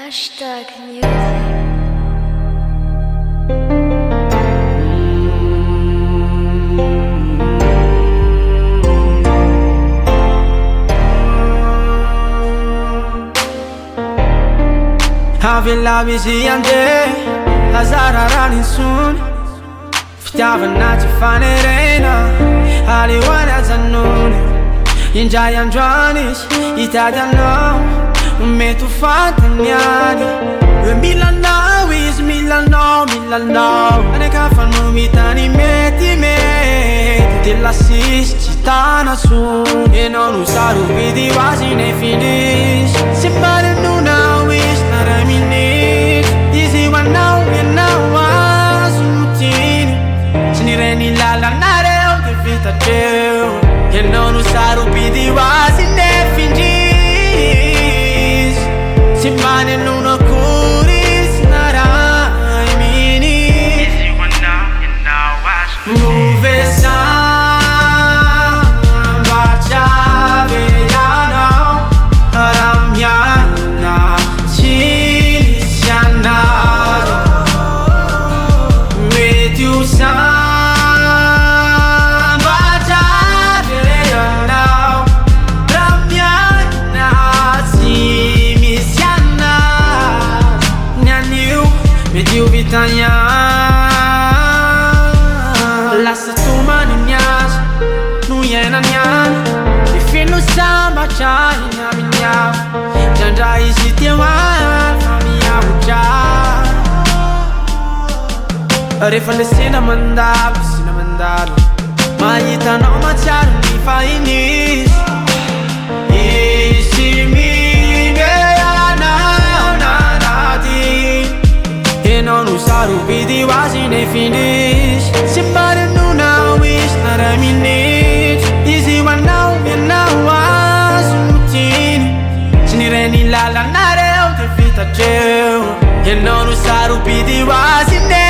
Hashtag music. Avelavi si ande Lazara ranin sun Fitiavana tsy fanerena Alihoany ajanony Indray andro any izy hitady anao Mety ho fantany any Hoe milanao izy milanao Aneka no mitany mety De lasisy tsy tanatson Enao no sarobidy ho azy ne finisy Sy marenonao izy na ray minitry Izy ho anao ianao azo no tiny Tsy nireny lalanareo de vitatreo Enao no sarobidy ho azy ne finisy Sy marenona akory izy na ray minitry Izy ho anao ianao azo Movesa Vitanya Lasa tumani niaza Nu yena nyana Ifinu samba chahi na minyaw Jandra isi tiawan Famia uja Refa lesina mandalo Sina mandalo Mahita na macharu ni fainis Isi Enao no sarobidy ho azy ne finisy Sy marenona izy na ray minitry Izy ho anao ianao azo no tiny Tsy nireny lalanareo de vitatreo Enao no sarobidy ho azy ne